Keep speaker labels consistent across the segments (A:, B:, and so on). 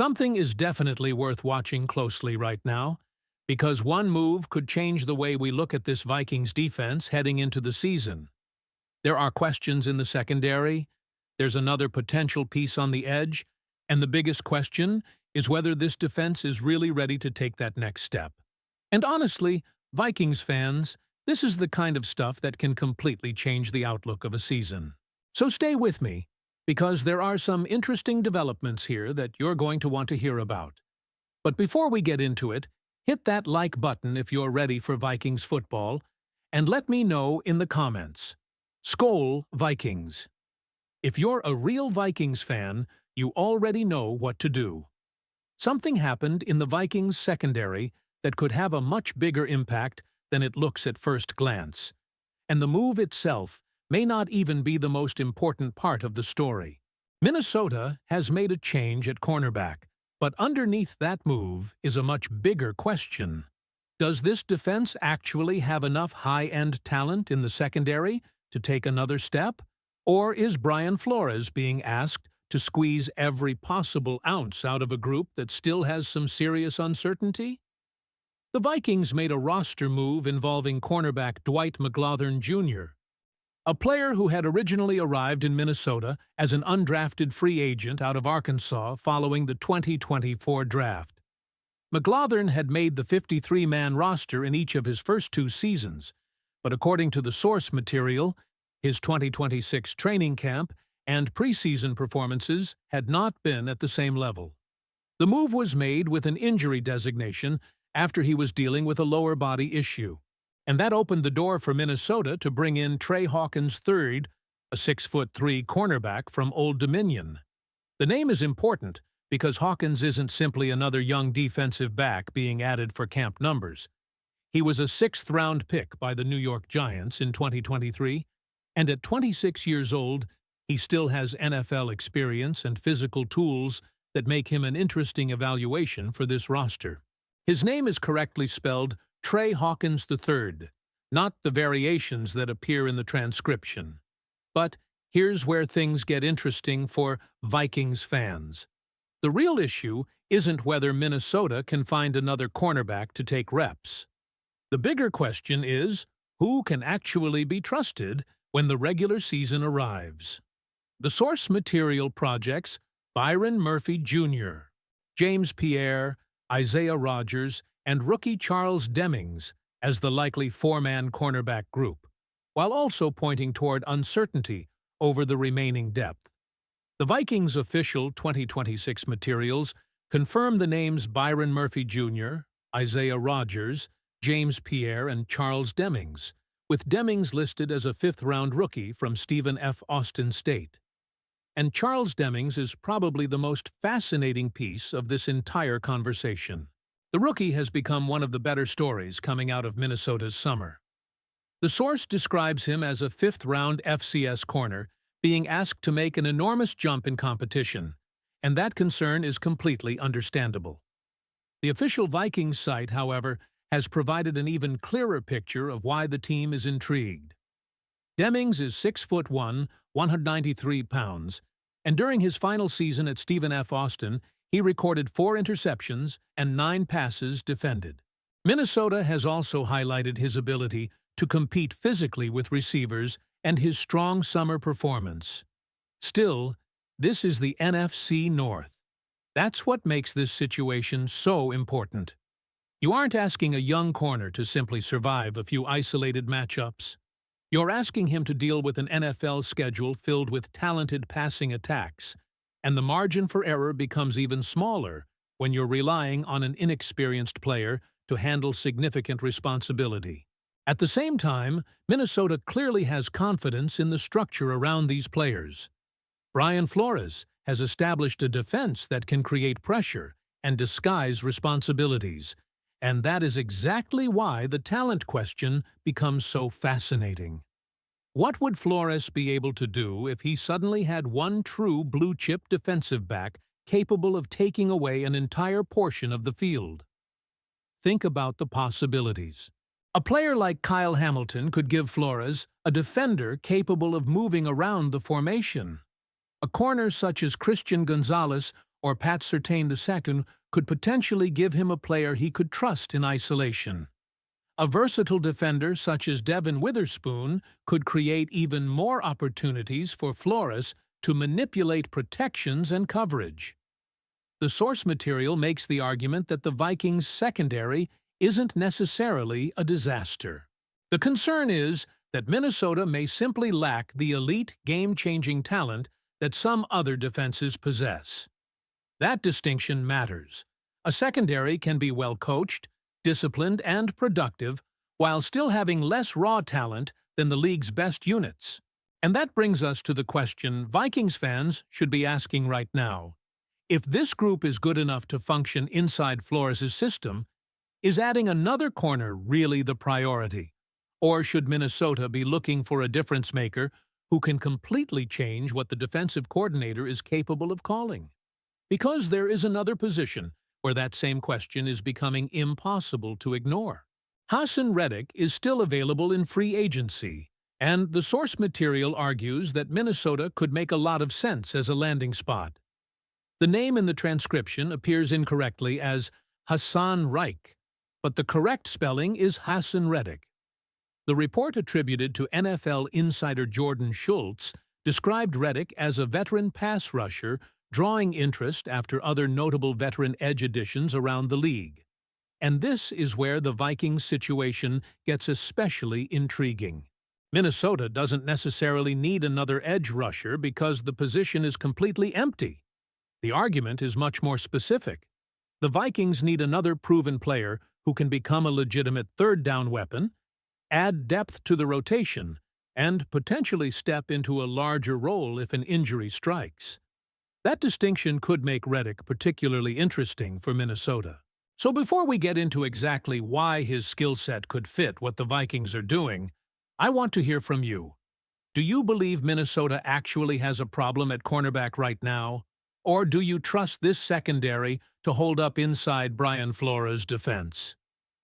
A: Something is definitely worth watching closely right now, because one move could change the way we look at this Vikings defense heading into the season. There are questions in the secondary, there's another potential piece on the edge, and the biggest question is whether this defense is really ready to take that next step. And honestly, Vikings fans, this is the kind of stuff that can completely change the outlook of a season. So stay with me, because there are some interesting developments here that you're going to want to hear about. But before we get into it, hit that like button if you're ready for Vikings football, and let me know in the comments. SKOL Vikings. If you're a real Vikings fan, you already know what to do. Something happened in the Vikings secondary that could have a much bigger impact than it looks at first glance. And the move itself may not even be the most important part of the story. Minnesota has made a change at cornerback, but underneath that move is a much bigger question. Does this defense actually have enough high-end talent in the secondary to take another step? Or is Brian Flores being asked to squeeze every possible ounce out of a group that still has some serious uncertainty? The Vikings made a roster move involving cornerback Dwight McGlothern Jr., a player who had originally arrived in Minnesota as an undrafted free agent out of Arkansas following the 2024 draft. McGlothern had made the 53-man roster in each of his first 2 seasons, but according to the source material, his 2026 training camp and preseason performances had not been at the same level. The move was made with an injury designation after he was dealing with a lower body issue, and that opened the door for Minnesota to bring in Trey Hawkins III, a 6'3" cornerback from Old Dominion. The name is important because Hawkins isn't simply another young defensive back being added for camp numbers. He was a 6th-round pick by the New York Giants in 2023, and at 26 years old, he still has NFL experience and physical tools that make him an interesting evaluation for this roster. His name is correctly spelled Trey Hawkins III, not the variations that appear in the transcription. But here's where things get interesting for Vikings fans. The real issue isn't whether Minnesota can find another cornerback to take reps. The bigger question is, who can actually be trusted when the regular season arrives? The source material projects Byron Murphy Jr., James Pierre, Isaiah Rodgers, and rookie Charles Demings as the likely 4-man cornerback group, while also pointing toward uncertainty over the remaining depth. The Vikings' official 2026 materials confirm the names Byron Murphy Jr., Isaiah Rodgers, James Pierre, and Charles Demings, with Demings listed as a 5th-round rookie from Stephen F. Austin State. And Charles Demings is probably the most fascinating piece of this entire conversation. The rookie has become one of the better stories coming out of Minnesota's summer. The source describes him as a 5th-round FCS corner being asked to make an enormous jump in competition, and that concern is completely understandable. The official Vikings site, however, has provided an even clearer picture of why the team is intrigued. Demings is 6'1", 193 pounds, and during his final season at Stephen F. Austin, he recorded 4 interceptions and 9 passes defended. Minnesota has also highlighted his ability to compete physically with receivers and his strong summer performance. Still, this is the NFC North. That's what makes this situation so important. You aren't asking a young corner to simply survive a few isolated matchups. You're asking him to deal with an NFL schedule filled with talented passing attacks, and the margin for error becomes even smaller when you're relying on an inexperienced player to handle significant responsibility. At the same time, Minnesota clearly has confidence in the structure around these players. Brian Flores has established a defense that can create pressure and disguise responsibilities, and that is exactly why the talent question becomes so fascinating. What would Flores be able to do if he suddenly had one true blue-chip defensive back capable of taking away an entire portion of the field? Think about the possibilities. A player like Kyle Hamilton could give Flores a defender capable of moving around the formation. A corner such as Christian Gonzalez or Pat Surtain II could potentially give him a player he could trust in isolation. A versatile defender such as Devin Witherspoon could create even more opportunities for Flores to manipulate protections and coverage. The source material makes the argument that the Vikings' secondary isn't necessarily a disaster. The concern is that Minnesota may simply lack the elite, game-changing talent that some other defenses possess. That distinction matters. A secondary can be well-coached, disciplined, and productive, while still having less raw talent than the league's best units. And that brings us to the question Vikings fans should be asking right now. If this group is good enough to function inside Flores' system, is adding another corner really the priority? Or should Minnesota be looking for a difference-maker who can completely change what the defensive coordinator is capable of calling? Because there is another position where that same question is becoming impossible to ignore. Haason Reddick is still available in free agency, and the source material argues that Minnesota could make a lot of sense as a landing spot. The name in the transcription appears incorrectly as Haason Reich, but the correct spelling is Haason Reddick. The report attributed to NFL insider Jordan Schultz described Reddick as a veteran pass rusher drawing interest after other notable veteran edge additions around the league. And this is where the Vikings situation gets especially intriguing. Minnesota doesn't necessarily need another edge rusher because the position is completely empty. The argument is much more specific. The Vikings need another proven player who can become a legitimate third-down weapon, add depth to the rotation, and potentially step into a larger role if an injury strikes. That distinction could make Reddick particularly interesting for Minnesota. So before we get into exactly why his skill set could fit what the Vikings are doing, I want to hear from you. Do you believe Minnesota actually has a problem at cornerback right now? Or do you trust this secondary to hold up inside Brian Flores' defense?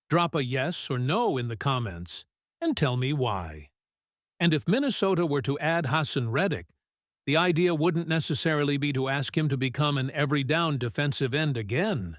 A: Drop a yes or no in the comments and tell me why. And if Minnesota were to add Haason Reddick, the idea wouldn't necessarily be to ask him to become an every-down defensive end again.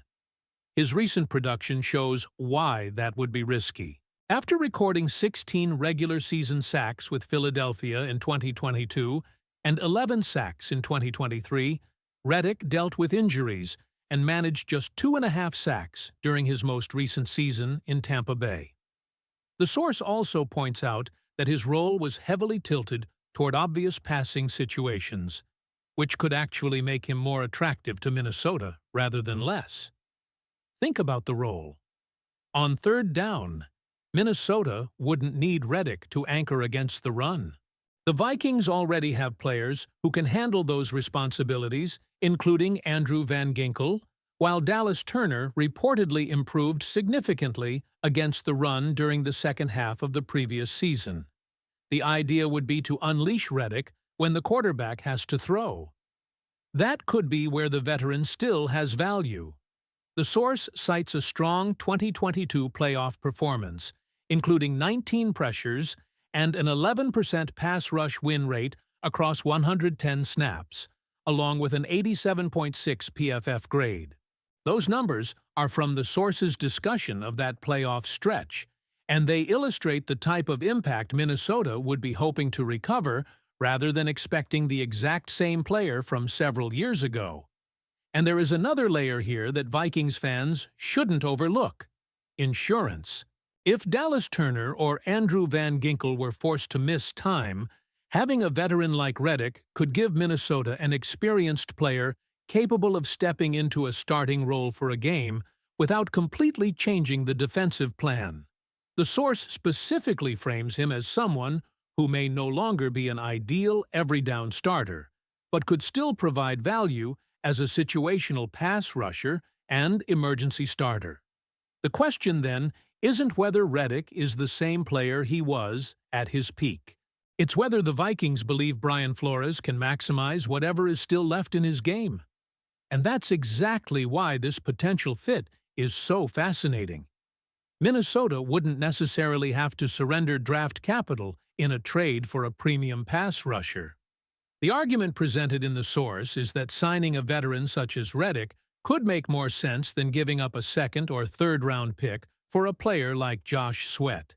A: His recent production shows why that would be risky. After recording 16 regular season sacks with Philadelphia in 2022 and 11 sacks in 2023, Reddick dealt with injuries and managed just 2.5 sacks during his most recent season in Tampa Bay. The source also points out that his role was heavily tilted toward obvious passing situations, which could actually make him more attractive to Minnesota rather than less. Think about the role. On third down, Minnesota wouldn't need Reddick to anchor against the run. The Vikings already have players who can handle those responsibilities, including Andrew Van Ginkel, while Dallas Turner reportedly improved significantly against the run during the second half of the previous season. The idea would be to unleash Reddick when the quarterback has to throw. That could be where the veteran still has value. The source cites a strong 2022 playoff performance, including 19 pressures and an 11% pass rush win rate across 110 snaps, along with an 87.6 PFF grade. Those numbers are from the source's discussion of that playoff stretch, and they illustrate the type of impact Minnesota would be hoping to recover rather than expecting the exact same player from several years ago. And there is another layer here that Vikings fans shouldn't overlook: insurance. If Dallas Turner or Andrew Van Ginkel were forced to miss time, having a veteran like Reddick could give Minnesota an experienced player capable of stepping into a starting role for a game without completely changing the defensive plan. The source specifically frames him as someone who may no longer be an ideal every-down starter, but could still provide value as a situational pass rusher and emergency starter. The question, then, isn't whether Reddick is the same player he was at his peak. It's whether the Vikings believe Brian Flores can maximize whatever is still left in his game. And that's exactly why this potential fit is so fascinating. Minnesota wouldn't necessarily have to surrender draft capital in a trade for a premium pass rusher. The argument presented in the source is that signing a veteran such as Reddick could make more sense than giving up a second or third-round pick for a player like Josh Sweat.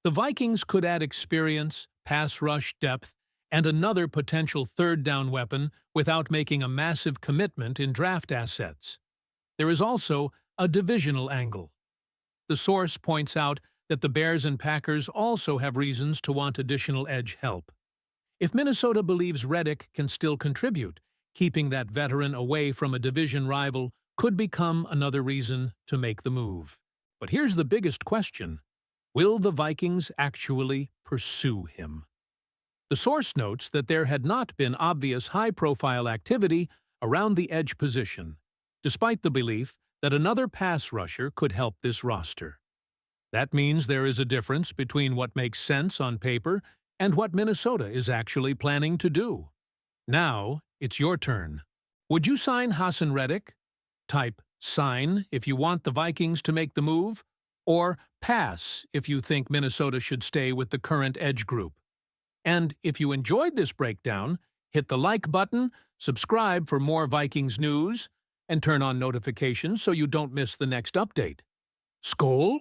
A: The Vikings could add experience, pass rush depth, and another potential third-down weapon without making a massive commitment in draft assets. There is also a divisional angle. The source points out that the Bears and Packers also have reasons to want additional edge help. If Minnesota believes Reddick can still contribute, keeping that veteran away from a division rival could become another reason to make the move. But here's the biggest question. Will the Vikings actually pursue him? The source notes that there had not been obvious high-profile activity around the edge position, despite the belief that another pass rusher could help this roster. That means there is a difference between what makes sense on paper and what Minnesota is actually planning to do. Now, it's your turn. Would you sign Haason Reddick? Type sign if you want the Vikings to make the move, or pass if you think Minnesota should stay with the current edge group. And if you enjoyed this breakdown, hit the like button, subscribe for more Vikings news, and turn on notifications so you don't miss the next update. SKOL